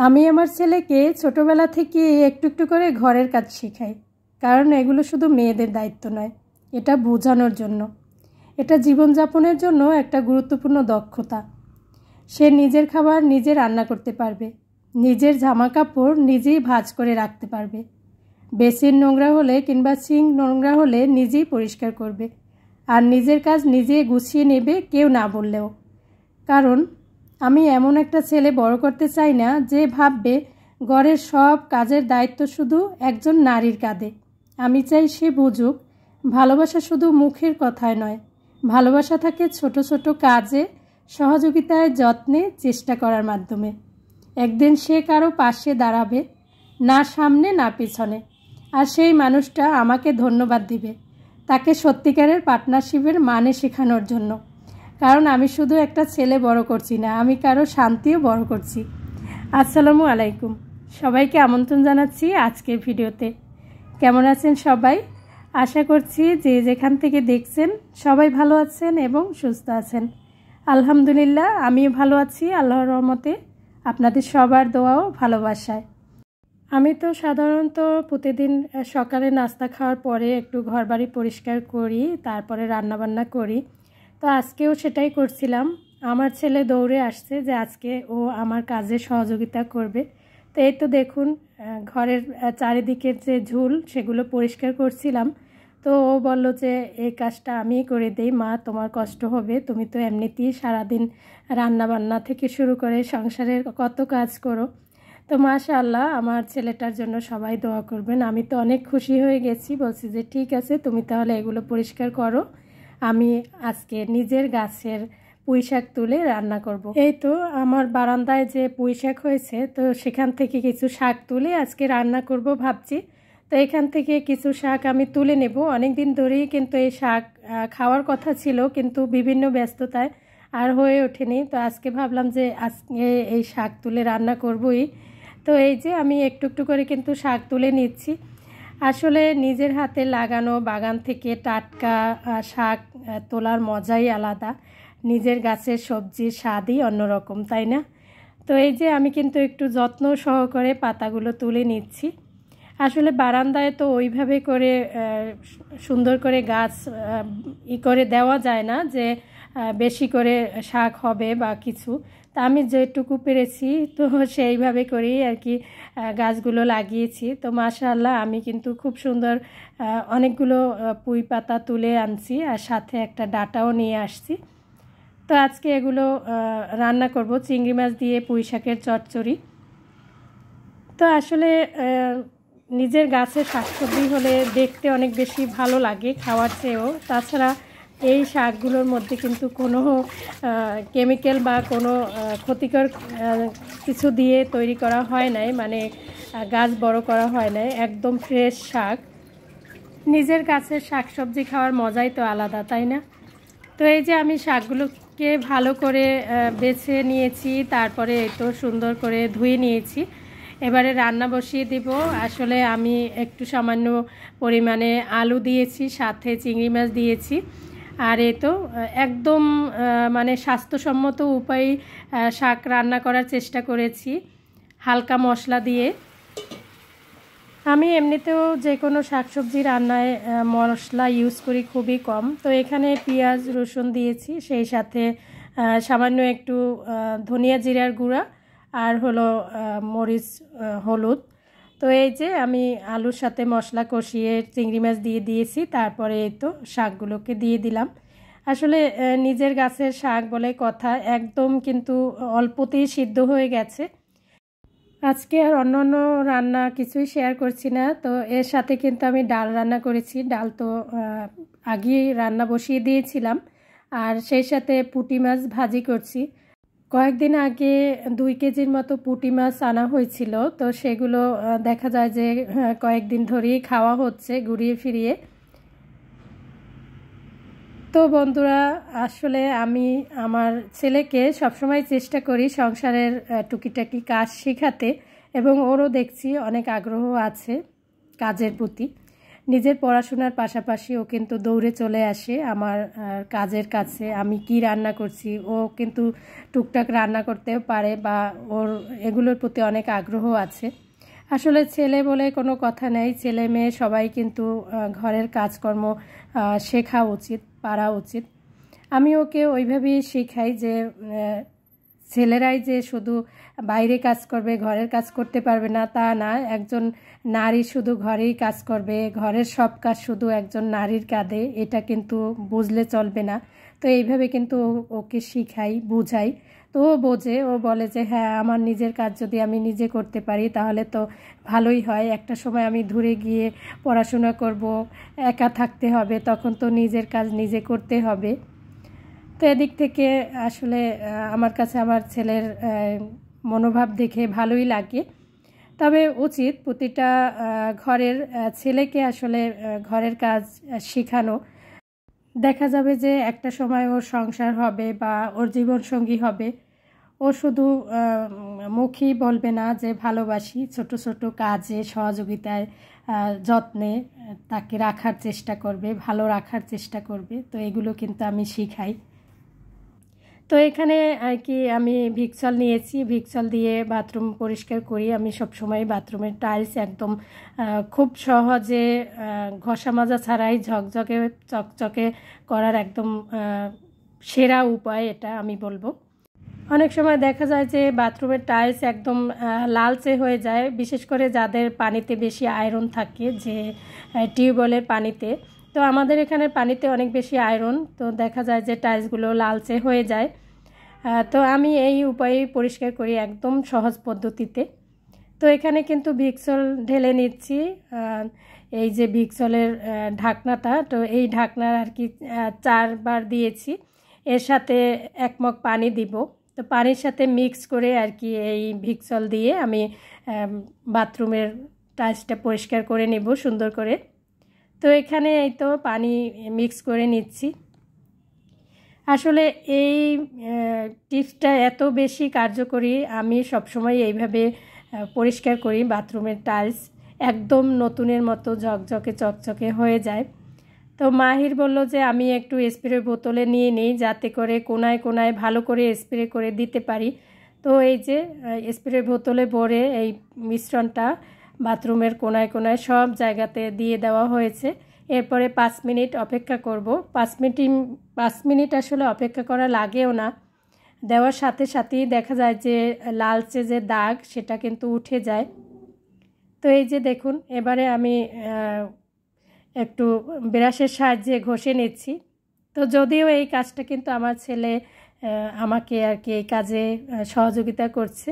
আমি আমার ছেলেকে ছোটবেলা থেকে একটু একটু করে ঘরের কাজ শেখাই, কারণ এগুলো শুধু মেয়েদের দায়িত্ব নয়, এটা বোঝানোর জন্য, এটা জীবনযাপনের জন্য একটা গুরুত্বপূর্ণ দক্ষতা। সে নিজের খাবার নিজে রান্না করতে পারবে, নিজের জামা কাপড় নিজেই ভাঁজ করে রাখতে পারবে, বেসিন নোংরা হলে কিংবা সিঙ্ক নোংরা হলে নিজেই পরিষ্কার করবে, আর নিজের কাজ নিজে গুছিয়ে নেবে কেউ না বললেও। কারণ আমি এমন একটা ছেলে বড় করতে চাই না যে ভাববে ঘরের সব কাজের দায়িত্ব শুধু একজন নারীর কাঁধে। আমি চাই সে বুঝুক ভালোবাসা শুধু মুখের কথায় নয়, ভালোবাসা থাকে ছোট ছোট কাজে, সহযোগিতায়, যত্নে, চেষ্টা করার মাধ্যমে। একদিন সে কারো পাশে দাঁড়াবে, না সামনে না পিছনে, আর সেই মানুষটা আমাকে ধন্যবাদ দিবে, তাকে সত্যিকারের পার্টনারশিপের মানে শেখানোর জন্য। কারণ আমি শুধু একটা ছেলে বড় করছি না, আমি কারো শান্তিও বড় করছি। আসসালামু আলাইকুম, সবাইকে আমন্ত্রণ জানাচ্ছি আজকের ভিডিওতে। কেমন আছেন সবাই? আশা করছি যে যেখান থেকে দেখছেন সবাই ভালো আছেন এবং সুস্থ আছেন। আলহামদুলিল্লাহ, আমিও ভালো আছি আল্লাহর রহমতে, আপনাদের সবার দোয়া ও ভালোবাসায়। আমি তো সাধারণত প্রতিদিন সকালে নাস্তা খাওয়ার পরে একটু ঘরবাড়ি পরিষ্কার করি, তারপরে রান্নাবান্না করি। তো আজকেও সেটাই করছিলাম। আমার ছেলে দৌড়ে আসছে যে আজকে ও আমার কাজে সহযোগিতা করবে। তো এই তো দেখুন, ঘরের চারিদিকের যে ঝুল সেগুলো পরিষ্কার করছিলাম। তো ও বলল যে এই কাজটা আমিই করে দেই, মা তোমার কষ্ট হবে, তুমি তো এমনিতেই সারাদিন রান্নাবান্না থেকে শুরু করে সংসারের কত কাজ করো। তো মাশাআল্লাহ, আমার ছেলেটার জন্য সবাই দোয়া করবেন। আমি তো অনেক খুশি হয়ে গেছি, বলছি যে ঠিক আছে তুমি তাহলে এগুলো পরিষ্কার করো, আমি আজকে নিজের গাছের পুঁই শাক তুলে রান্না করব। এই তো আমার বারান্দায় যে পুঁই শাক হয়েছে, তো সেখান থেকে কিছু শাক তুলে আজকে রান্না করব ভাবছি। তো এখান থেকে কিছু শাক আমি তুলে নেব। অনেক দিন ধরেই কিন্তু এই শাক খাওয়ার কথা ছিল, কিন্তু বিভিন্ন ব্যস্ততায় আর হয়ে ওঠেনি। তো আজকে ভাবলাম যে আজকে এই শাক তুলে রান্না করবই। তো এই যে আমি একটু একটু করে কিন্তু শাক তুলে নিচ্ছি। আসলে নিজের হাতে লাগানো বাগান থেকে টাটকা শাক তোলার মজাই আলাদা, নিজের গাছের সবজির স্বাদই অন্যরকম, তাই না? তো এই যে আমি কিন্তু একটু যত্ন সহকারে পাতাগুলো তুলে নিচ্ছি। আসলে বারান্দায় তো ওইভাবে করে সুন্দর করে গাছ করে দেওয়া যায় না যে বেশি করে শাক হবে বা কিছু। তা আমি যেটুকু পেরেছি তো সেইভাবে করেই আর কি গাছগুলো লাগিয়েছি। তো মাশাআল্লাহ, আমি কিন্তু খুব সুন্দর অনেকগুলো পুঁই পাতা তুলে আনছি, আর সাথে একটা ডাঁটাও নিয়ে আসছি। তো আজকে এগুলো রান্না করব, চিংড়ি মাছ দিয়ে পুঁই শাকের চচ্চড়ি। তো আসলে নিজের গাছের শাকসবজি হলে দেখতে অনেক বেশি ভালো লাগে খাওয়ার চেয়েও। তাছাড়া এই শাকগুলোর মধ্যে কিন্তু কোনো কেমিক্যাল বা কোনো ক্ষতিকর কিছু দিয়ে তৈরি করা হয় নাই, মানে গাছ বড় করা হয় নাই, একদম ফ্রেশ শাক। নিজের গাছের শাকসবজি খাওয়ার মজাই তো আলাদা, তাই না? তো এই যে আমি শাকগুলোকে ভালো করে বেছে নিয়েছি, তারপরে এই তো সুন্দর করে ধুয়ে নিয়েছি। এবারে রান্না বসিয়ে দিব। আসলে আমি একটু সামান্য পরিমাণে আলু দিয়েছি, সাথে চিংড়ি মাছ দিয়েছি, আর এই তো একদম মানে স্বাস্থ্যসম্মত উপায়ে শাক রান্না করার চেষ্টা করেছি হালকা মশলা দিয়ে। আমি এমনিতেও যে কোনো শাকসবজি রান্নায় মশলা ইউজ করি খুবই কম। তো এখানে পেঁয়াজ রসুন দিয়েছি, সেই সাথে সামান্য একটু ধনিয়া জিরার গুঁড়া আর হলো মরিচ হলুদ। তো এই যে আমি আলুর সাথে মশলা কষিয়ে চিংড়ি মাছ দিয়ে দিয়েছি, তারপরে এই তো শাকগুলোকে দিয়ে দিলাম। আসলে নিজের গাছের শাক বলে কথা, একদম কিন্তু অল্পতেই সিদ্ধ হয়ে গেছে। আজকে আর অন্য রান্না কিছুই শেয়ার করছি না। তো এর সাথে কিন্তু আমি ডাল রান্না করেছি, ডাল তো আগেই রান্না বসিয়ে দিয়েছিলাম, আর সেই সাথে পুঁটি মাছ ভাজি করছি। কয়েকদিন আগে 2 কেজির মতো পুঁটি মাছ আনা হয়েছিল, তো সেগুলো দেখা যায় যে কয়েকদিন ধরেই খাওয়া হচ্ছে ঘুরিয়ে ফিরিয়ে। তো বন্ধুরা, আসলে আমি আমার ছেলেকে সবসময় চেষ্টা করি সংসারের টুকিটাকি কাজ শেখাতে, এবং ওরও দেখছি অনেক আগ্রহ আছে কাজের প্রতি। নিজের পড়াশোনার পাশাপাশি ও কিন্তু দৌড়ে চলে আসে আমার কাজের কাছে। আমি কি রান্না করছি, ও কিন্তু টুকটাক রান্না করতেও পারে বা ওর এগুলোর প্রতি অনেক আগ্রহ আছে। আসলে ছেলে বলে কোনো কথা নেই, ছেলে মেয়ে সবাই কিন্তু ঘরের কাজকর্ম শেখা উচিত, পারা উচিত। আমি ওকে ওইভাবেই শেখাই যে ছেলেরাই যে শুধু বাইরে কাজ করবে, ঘরের কাজ করতে পারবে না তা না। একজন নারী শুধু ঘরেই কাজ করবে, ঘরের সব কাজ শুধু একজন নারীর কাঁধে, এটা কিন্তু বুঝলে চলবে না। তো এইভাবে কিন্তু ওকে শিখাই, বুঝাই। তো ও বোঝে, ও বলে যে হ্যাঁ, আমার নিজের কাজ যদি আমি নিজে করতে পারি তাহলে তো ভালোই হয়। একটা সময় আমি দূরে গিয়ে পড়াশোনা করব, একা থাকতে হবে, তখন তো নিজের কাজ নিজে করতে হবে। তো এদিক থেকে আসলে আমার কাছে আমার ছেলের মনোভাব দেখে ভালোই লাগে। তবে উচিত প্রতিটা ঘরের ছেলেকে আসলে ঘরের কাজ শেখানো। দেখা যাবে যে একটা সময় ওর সংসার হবে বা ওর জীবনসঙ্গী হবে, ও শুধু মুখেই বলবে না যে ভালোবাসি, ছোট ছোট কাজে সহযোগিতায় যত্নে তাকে রাখার চেষ্টা করবে, ভালো রাখার চেষ্টা করবে। তো এগুলো কিন্তু আমি শিখাই। তো এখানে আর কি আমি ভিক্সল নিয়েছি, ভিক্সল দিয়ে বাথরুম পরিষ্কার করি। আমি সবসময় বাথরুমের টাইলস একদম খুব সহজে ঘষা মাজা ছাড়াই ঝকঝকে চকচকে করার একদম সেরা উপায় এটা আমি বলবো। অনেক সময় দেখা যায় যে বাথরুমের টাইলস একদম লালচে হয়ে যায়, বিশেষ করে যাদের পানিতে বেশি আয়রন থাকে, যে টিউবওয়েলের পানিতে। তো আমাদের এখানে পানিতে অনেক বেশি আয়রন, তো দেখা যায় যে টাইলসগুলো লালচে হয়ে যায়। তো আমি এই উপায়ে পরিষ্কার করি একদম সহজ পদ্ধতিতে। তো এখানে কিন্তু ভিক্সল ঢেলে নিচ্ছি। এই যে ভিক্সলের ঢাকনাটা, তো এই ঢাকনার আর কি 4 বার দিয়েছি। এর সাথে 1 মগ পানি দিব। তো পানির সাথে মিক্স করে আর কি এই ভিক্সল দিয়ে আমি বাথরুমের টাইলসটা পরিষ্কার করে নেব সুন্দর করে। তো এখানে এই তো পানি মিক্স করে নিচ্ছি। আসলে এই টিপসটা এত বেশি কার্যকরী, আমি সবসময় এইভাবে পরিষ্কার করি বাথরুমের টাইলস, একদম নতুনের মতো ঝকঝকে চকচকে হয়ে যায়। তো মাহির বলল যে আমি একটু স্প্রে বোতলে নিয়ে নিই, যাতে করে কোনায় কোনায় ভালো করে স্প্রে করে দিতে পারি। তো এই যে স্প্রে বোতলে ভরে এই মিশ্রণটা বাথরুমের কোনায় কোনায় সব জায়গাতে দিয়ে দেওয়া হয়েছে। এরপরে 5 মিনিট অপেক্ষা করব। 5 মিনিট আসলে অপেক্ষা করা লাগেও না, দেওয়ার সাথে সাথেই দেখা যায় যে লালচে যে দাগ সেটা কিন্তু উঠে যায়। তো এই যে দেখুন, এবারে আমি একটু ব্রাশের সাহায্যে ঘষে নিচ্ছি। তো যদিও এই কাজটা কিন্তু আমার ছেলে আমাকে আর কি এই কাজে সহযোগিতা করছে।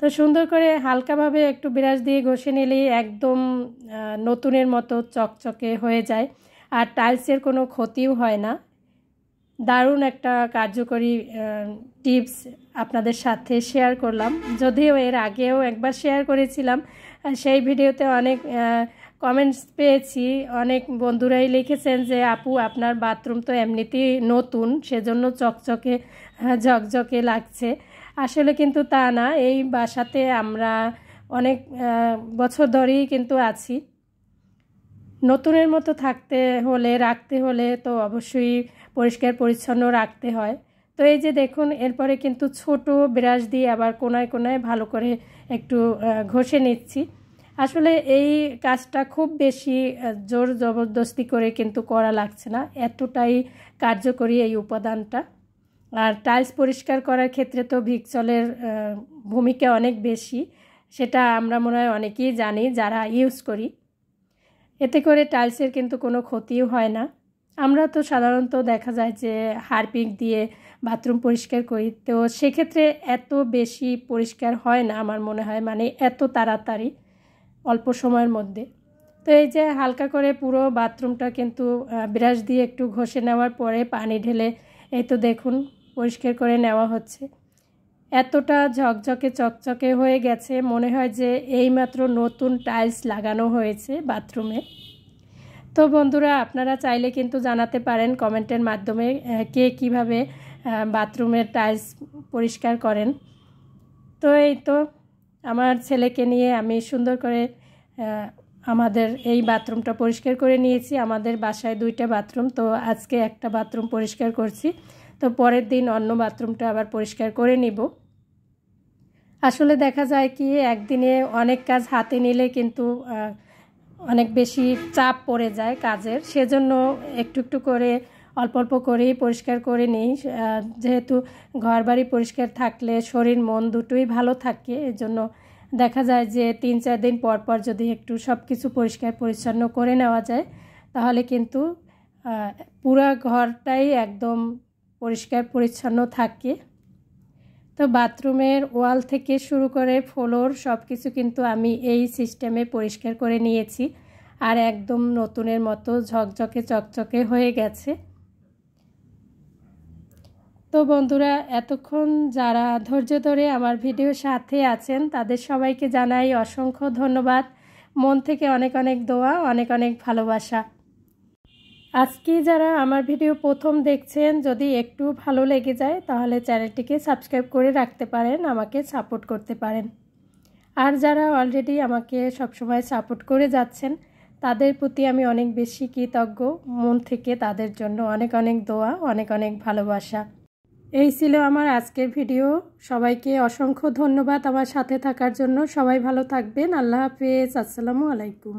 তো সুন্দর করে হালকাভাবে একটু ব্রাশ দিয়ে ঘষে নিলেই একদম নতুনের মতো চকচকে হয়ে যায়, আর টাইলসের কোনো ক্ষতিও হয় না। দারুণ একটা কার্যকরী টিপস আপনাদের সাথে শেয়ার করলাম। যদিও এর আগেও একবার শেয়ার করেছিলাম, সেই ভিডিওতে অনেক কমেন্টস পেয়েছি। অনেক বন্ধুরাই লিখেছেন যে আপু আপনার বাথরুম তো এমনিতেই নতুন, সেজন্য চকচকে ঝকঝকে লাগছে। আসলে কিন্তু তা না, এই বাসাতে আমরা অনেক বছর ধরেই কিন্তু আছি। নতুনের মতো থাকতে হলে, রাখতে হলে তো অবশ্যই পরিষ্কার পরিচ্ছন্ন রাখতে হয়। তো এই যে দেখুন, এরপরে কিন্তু ছোট ব্রাশ দিয়ে আবার কোনায় কোনায় ভালো করে একটু ঘষে নিচ্ছি। আসলে এই কাজটা খুব বেশি জোর জবরদস্তি করে কিন্তু করা লাগছে না, এতটাই কার্যকরী এই উপাদানটা। আর টাইলস পরিষ্কার করার ক্ষেত্রে তো ভিক্সলের ভূমিকা অনেক বেশি, সেটা আমরা মনে হয় অনেকেই জানি যারা ইউজ করি। এতে করে টাইলসের কিন্তু কোনো ক্ষতিও হয় না। আমরা তো সাধারণত দেখা যায় যে হারপিক দিয়ে বাথরুম পরিষ্কার করি, তো সেক্ষেত্রে এত বেশি পরিষ্কার হয় না আমার মনে হয়, মানে এত তাড়াতাড়ি অল্প সময়ের মধ্যে। তো এই যে হালকা করে পুরো বাথরুমটা কিন্তু ব্রাশ দিয়ে একটু ঘষে নেওয়ার পরে পানি ঢেলে এই তো দেখুন পরিষ্কার করে নেওয়া হচ্ছে। এতটা ঝকঝকে চকচকে হয়ে গেছে, মনে হয় যে এইমাত্র নতুন টাইলস লাগানো হয়েছে বাথরুমে। তো বন্ধুরা, আপনারা চাইলে কিন্তু জানাতে পারেন কমেন্টের মাধ্যমে কে কীভাবে বাথরুমের টাইলস পরিষ্কার করেন। তো এই তো আমার ছেলেকে নিয়ে আমি সুন্দর করে আমাদের এই বাথরুমটা পরিষ্কার করে নিয়েছি। আমাদের বাসায় 2টা বাথরুম, তো আজকে একটা বাথরুম পরিষ্কার করছি, তো পরের দিন অন্য বাথরুমটা আবার পরিষ্কার করে নিব। আসলে দেখা যায় কি একদিনে অনেক কাজ হাতে নিলে কিন্তু অনেক বেশি চাপ পড়ে যায় কাজের, সেজন্য একটু একটু করে অল্প অল্প করেই পরিষ্কার করে নিই। যেহেতু ঘর বাড়ি পরিষ্কার থাকলে শরীর মন দুটোই ভালো থাকে, এজন্য দেখা যায় যে 3-4 দিন পর পর যদি একটু সব কিছু পরিষ্কার পরিচ্ছন্ন করে নেওয়া যায় তাহলে কিন্তু পুরো ঘরটাই একদম পরিষ্কার পরিচ্ছন্ন থাকে। তো বাথরুমের ওয়াল থেকে শুরু করে ফ্লোর সব কিছু কিন্তু আমি এই সিস্টেমে পরিষ্কার করে নিয়েছি, আর একদম নতুনের মতো ঝকঝকে চকচকে হয়ে গেছে। তো বন্ধুরা, এতক্ষণ যারা ধৈর্য ধরে আমার ভিডিওর সাথে আছেন তাদের সবাইকে জানাই অসংখ্য ধন্যবাদ। মন থেকে অনেক অনেক দোয়া, অনেক অনেক ভালোবাসা। আজকে যারা আমার ভিডিও প্রথম দেখছেন, যদি একটু ভালো লেগে যায় তাহলে চ্যানেলটিকে সাবস্ক্রাইব করে রাখতে পারেন, আমাকে সাপোর্ট করতে পারেন। আর যারা অলরেডি আমাকে সবসময় সাপোর্ট করে যাচ্ছেন তাদের প্রতি আমি অনেক বেশি কৃতজ্ঞ। মন থেকে তাদের জন্য অনেক অনেক দোয়া, অনেক অনেক ভালোবাসা। এই ছিল আমার আজকের ভিডিও। সবাইকে অসংখ্য ধন্যবাদ আমার সাথে থাকার জন্য। সবাই ভালো থাকবেন। আল্লাহ হাফেজ। আসসালামু আলাইকুম।